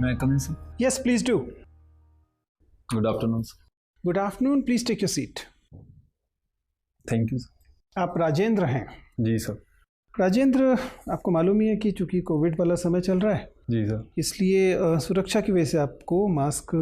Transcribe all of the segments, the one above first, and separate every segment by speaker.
Speaker 1: May I come in, sir?
Speaker 2: Yes, please do.
Speaker 1: Good afternoon, sir.
Speaker 2: Good afternoon. Please take your seat.
Speaker 1: Thank you, sir.
Speaker 2: आप राजेंद्र हैं?
Speaker 1: जी sir.
Speaker 2: Rajendra, आपको मालूम ही है कि चूंकि कोविड वाला समय चल रहा है,
Speaker 1: जी सर,
Speaker 2: इसलिए सुरक्षा की वजह से आपको मास्क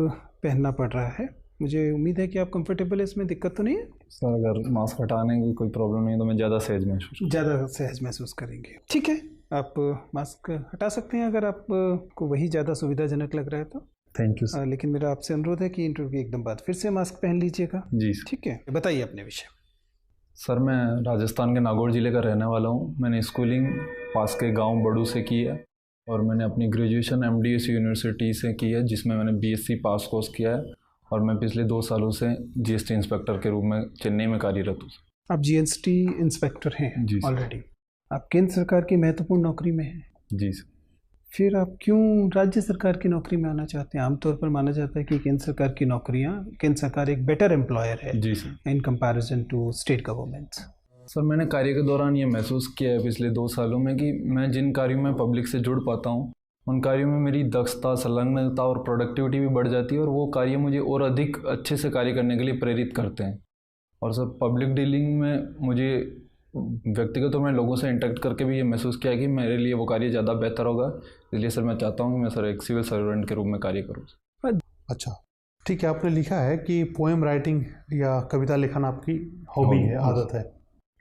Speaker 2: पहनना पड़ रहा है। मुझे उम्मीद है कि आप कंफर्टेबल है, इसमें दिक्कत तो नहीं है?
Speaker 1: सर अगर मास्क हटाने की कोई प्रॉब्लम नहीं है तो मैं ज़्यादा सहज महसूस
Speaker 2: करेंगे। ठीक है, आप मास्क हटा सकते हैं अगर आपको वही ज़्यादा सुविधाजनक लग रहा है तो।
Speaker 1: Thank you sir.
Speaker 2: लेकिन मेरा आपसे अनुरोध है कि इंटरव्यू के एकदम बाद फिर से मास्क पहन लीजिएगा।
Speaker 1: जी सर।
Speaker 2: ठीक है, बताइए अपने विषय।
Speaker 1: सर मैं राजस्थान के नागौर ज़िले का रहने वाला हूँ। मैंने स्कूलिंग पास के गांव बड़ू से की है और मैंने अपनी ग्रेजुएशन MDSU यूनिवर्सिटी से की है, जिसमें मैंने BSc पास कोर्स किया है और मैं पिछले 2 सालों से GST इंस्पेक्टर के रूप में चेन्नई में कार्यरत हूँ।
Speaker 2: आप GST इंस्पेक्टर हैं
Speaker 1: जी
Speaker 2: ऑलरेडी? आप केंद्र सरकार की महत्वपूर्ण नौकरी में हैं?
Speaker 1: जी सर।
Speaker 2: फिर आप क्यों राज्य सरकार की नौकरी में आना चाहते हैं? आमतौर पर माना जाता है कि केंद्र सरकार की नौकरियां, केंद्र सरकार एक बेटर एम्प्लॉयर है
Speaker 1: जी sir
Speaker 2: in comparison to state governments.
Speaker 1: Sir मैंने कार्य के दौरान ये महसूस किया है पिछले 2 सालों में कि मैं जिन कार्यों में पब्लिक से जुड़ पाता हूँ उन कार्यों में मेरी दक्षता, संलग्नता और प्रोडक्टिविटी भी बढ़ जाती है और वो कार्य मुझे और अधिक अच्छे से कार्य करने के लिए प्रेरित करते हैं। और सर पब्लिक डीलिंग में मुझे व्यक्तिगत तौर में लोगों से इंटरेक्ट करके भी ये महसूस किया कि मेरे लिए वो कार्य ज़्यादा बेहतर होगा। इसलिए सर मैं चाहता हूँ कि मैं सर एक सिविल सर्वेंट के रूप में कार्य करूँ।
Speaker 3: अच्छा, ठीक है। आपने लिखा है कि पोएम राइटिंग या कविता लिखना आपकी हॉबी है, आदत है।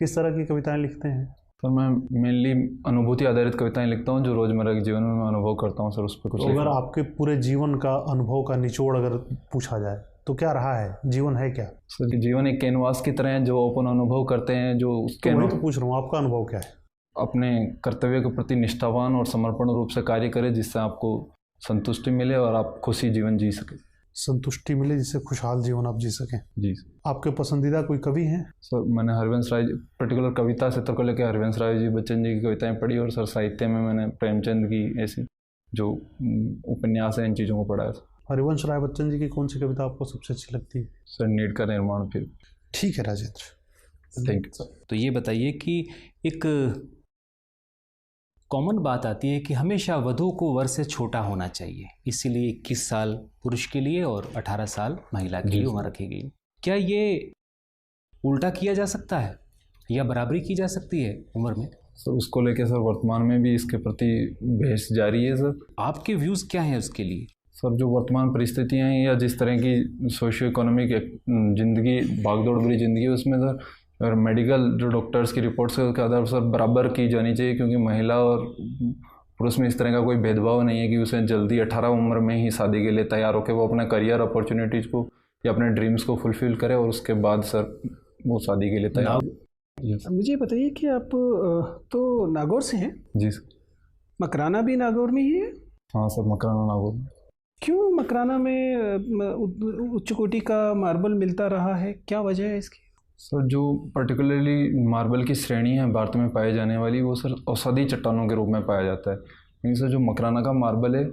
Speaker 3: किस तरह की कविताएं लिखते हैं?
Speaker 1: सर मैं मेनली अनुभूति आधारित कविताएं लिखता हूँ जो रोज़मर्रा के जीवन में मैं अनुभव करता हूँ सर, उस पर कुछ।
Speaker 3: तो अगर आपके पूरे जीवन का अनुभव का निचोड़ अगर पूछा जाए तो क्या रहा है? जीवन है क्या?
Speaker 1: सर जीवन एक कैनवास की तरह है जो अपन अनुभव करते हैं। जो उस
Speaker 3: वही तो पूछ रहा हूँ, आपका अनुभव क्या है?
Speaker 1: अपने कर्तव्य के प्रति निष्ठावान और समर्पण रूप से कार्य करें जिससे आपको संतुष्टि मिले और आप खुशी जीवन जी सकें।
Speaker 3: संतुष्टि मिले जिससे खुशहाल जीवन आप जी सकें।
Speaker 1: जी।
Speaker 3: आपके पसंदीदा कोई कवि हैं?
Speaker 1: सर मैंने हरिवंश राय पर्टिकुलर कविता क्षेत्र को लेकर हरिवंश राय जी बच्चन जी की कविताएं पढ़ी और सर साहित्य में मैंने प्रेमचंद की ऐसी जो उपन्यास है इन चीज़ों को पढ़ा है।
Speaker 3: हरिवंश राय बच्चन जी की कौन सी कविता आपको सबसे अच्छी लगती है?
Speaker 1: सर नीड का निर्माण। फिर
Speaker 3: ठीक है राजेंद्र,
Speaker 1: थैंक यू।
Speaker 4: तो ये बताइए कि एक कॉमन बात आती है कि हमेशा वधू को वर से छोटा होना चाहिए, इसीलिए 21 साल पुरुष के लिए और 18 साल महिला के लिए उम्र रखी गई। क्या ये उल्टा किया जा सकता है या बराबरी की जा सकती है उम्र में?
Speaker 1: सर उसको लेके सर वर्तमान में भी इसके प्रति बहस जारी है सर।
Speaker 4: आपके व्यूज़ क्या हैं उसके लिए?
Speaker 1: सर जो वर्तमान परिस्थितियाँ हैं या जिस तरह की सोशियो इकोनॉमिक ज़िंदगी, भागदौड़ भरी ज़िंदगी है उसमें सर और मेडिकल जो डॉक्टर्स की रिपोर्ट्स के आधार पर सर बराबर की जानी चाहिए, क्योंकि महिला और पुरुष में इस तरह का कोई भेदभाव नहीं है कि उसे जल्दी 18 उम्र में ही शादी के लिए तैयार होकर वो अपने करियर अपॉर्चुनिटीज़ को या अपने ड्रीम्स को फुलफिल करे और उसके बाद सर वो शादी के लिए तैयार।
Speaker 2: मुझे बताइए कि आप तो नागौर से हैं?
Speaker 1: जी सर।
Speaker 2: मकराना भी नागौर में ही है?
Speaker 1: हाँ सर, मकराना नागौर में।
Speaker 2: क्यों मकराना में उच्च कोटि का मार्बल मिलता रहा है, क्या वजह है इसकी?
Speaker 1: सर जो पर्टिकुलरली मार्बल की श्रेणी है भारत में पाई जाने वाली वो सर औषधि चट्टानों के रूप में पाया जाता है। लेकिन सर जो मकराना का मार्बल है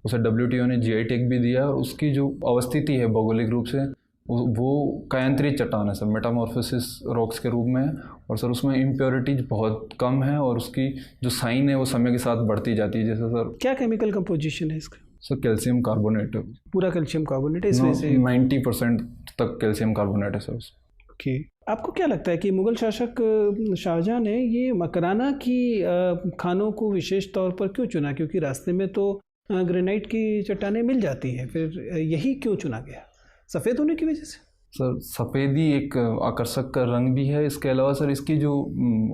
Speaker 1: उसे WTO ने GI टैग भी दिया है और उसकी जो अवस्थिति है भौगोलिक रूप से वो कायांतरित चट्टान है सर, मेटामॉर्फोसिस रॉक्स के रूप में है और सर उसमें इम्प्योरिटीज बहुत कम है और उसकी जो साइन है वो समय के साथ बढ़ती जाती है। जैसे सर
Speaker 2: क्या केमिकल कंपोजिशन है इसका?
Speaker 1: सर कैल्शियम कार्बोनेट है।
Speaker 2: पूरा कैल्शियम कार्बोनेट है इसमें से?
Speaker 1: 90% तक कैल्शियम कार्बोनेट है सर।
Speaker 2: ओके, आपको क्या लगता है कि मुग़ल शासक शाहजहां ने ये मकराना की खानों को विशेष तौर पर क्यों चुना? क्योंकि रास्ते में तो ग्रेनाइट की चट्टानें मिल जाती हैं, फिर यही क्यों चुना गया? सफ़ेद होने की वजह से?
Speaker 1: सर सफ़ेदी एक आकर्षक का रंग भी है। इसके अलावा सर इसकी जो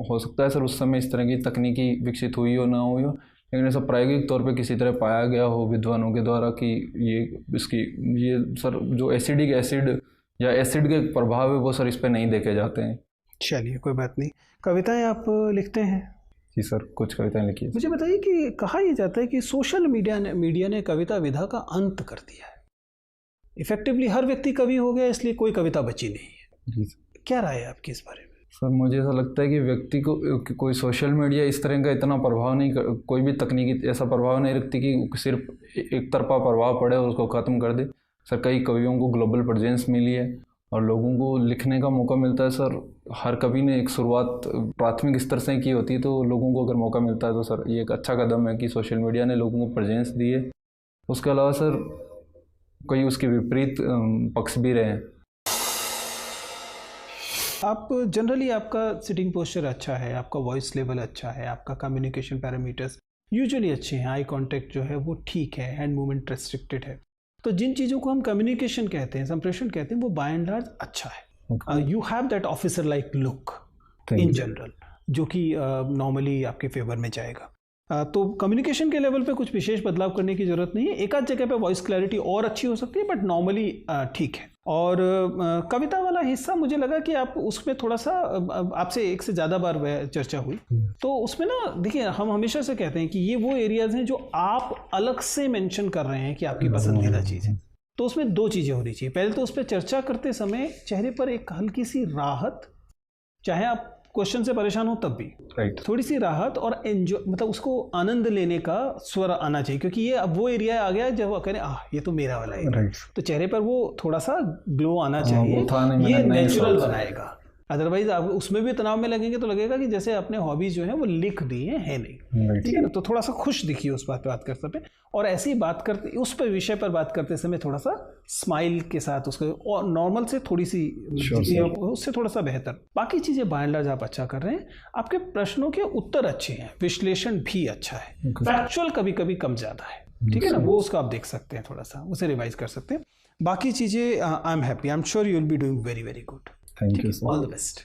Speaker 1: हो सकता है सर उस समय इस तरह की तकनीकी विकसित हुई हो ना हुई हो, लेकिन ऐसा प्रायोगिक तौर पे किसी तरह पाया गया हो विद्वानों के द्वारा कि ये सर जो एसिडिक एसिड या एसिड के प्रभाव है वो सर इस पर नहीं देखे जाते हैं।
Speaker 2: चलिए कोई बात नहीं। कविताएं आप लिखते हैं?
Speaker 1: जी सर, कुछ कविताएं लिखी है।
Speaker 2: मुझे बताइए कि कहा यह जाता है कि सोशल मीडिया ने कविता विधा का अंत कर दिया है। इफेक्टिवली हर व्यक्ति कवि हो गया, इसलिए कोई कविता बची नहीं है।
Speaker 1: जी सर।
Speaker 2: क्या राय है आपकी इस बारे में?
Speaker 1: सर मुझे ऐसा लगता है कि व्यक्ति को कोई सोशल मीडिया इस तरह का इतना प्रभाव नहीं कोई भी तकनीकी ऐसा प्रभाव नहीं रखती कि सिर्फ एक तरफा प्रभाव पड़े और उसको ख़त्म कर दे। सर कई कवियों को ग्लोबल प्रेजेंस मिली है और लोगों को लिखने का मौका मिलता है। सर हर कवि ने एक शुरुआत प्राथमिक स्तर से की होती है, तो लोगों को अगर मौका मिलता है तो सर ये एक अच्छा कदम है कि सोशल मीडिया ने लोगों को प्रेजेंस दी है उसके अलावा सर कई उसके विपरीत पक्ष भी रहे हैं।
Speaker 2: आप जनरली आपका सिटिंग पोस्चर अच्छा है, आपका वॉइस लेवल अच्छा है, आपका कम्युनिकेशन पैरामीटर्स यूजुअली अच्छे हैं, आई कांटेक्ट जो है वो ठीक है, हैंड मूवमेंट रेस्ट्रिक्टेड है। तो जिन चीज़ों को हम कम्युनिकेशन कहते हैं, संप्रेषण कहते हैं, वो बाय एंड लार्ज अच्छा है। You have that officer like look in general, जो कि नॉर्मली आपके फेवर में जाएगा। तो कम्युनिकेशन के लेवल पे कुछ विशेष बदलाव करने की ज़रूरत नहीं है। एक आध जगह पे वॉइस क्लैरिटी और अच्छी हो सकती है, बट नॉर्मली ठीक है। और कविता वाला हिस्सा मुझे लगा कि आप उसमें थोड़ा सा, आपसे एक से ज़्यादा बार चर्चा हुई, तो उसमें ना देखिए, हम हमेशा से कहते हैं कि ये वो एरियाज़ हैं जो आप अलग से मेंशन कर रहे हैं कि आपकी पसंदीदा चीज़ है। तो उसमें दो चीज़ें होनी चाहिए। पहले तो उस पर चर्चा करते समय चेहरे पर एक हल्की सी राहत, चाहे आप क्वेश्चन से परेशान हो तब भी,
Speaker 1: राइट,
Speaker 2: थोड़ी सी राहत और एंजॉय, मतलब उसको आनंद लेने का स्वर आना चाहिए, क्योंकि ये अब वो एरिया आ गया जब वो कह रहे ये तो मेरा वाला है,
Speaker 1: राइट,
Speaker 2: तो चेहरे पर वो थोड़ा सा ग्लो आना चाहिए, ये नेचुरल बनाएगा। अदरवाइज आप उसमें भी तनाव में लगेंगे तो लगेगा कि जैसे अपने हॉबीज जो है वो लिख दी है नहीं, ठीक है ना। तो थोड़ा सा खुश दिखिए उस बात पे बात करते समय, और ऐसी बात करते, उस पर विषय पर बात करते समय थोड़ा सा स्माइल के साथ उसको, और नॉर्मल से थोड़ी सी उससे थोड़ा सा बेहतर। बाकी चीज़ें बाय एंड लार्ज आप अच्छा कर रहे हैं, आपके प्रश्नों के उत्तर अच्छे हैं, विश्लेषण भी अच्छा है, फैक्चुअल कभी कभी कम ज़्यादा है, ठीक है ना, वो उसको आप देख सकते हैं, थोड़ा सा उसे रिवाइज कर सकते हैं। बाकी चीज़ें I am happy, I am sure you will be doing very very good.
Speaker 1: Thank you,
Speaker 2: all the best.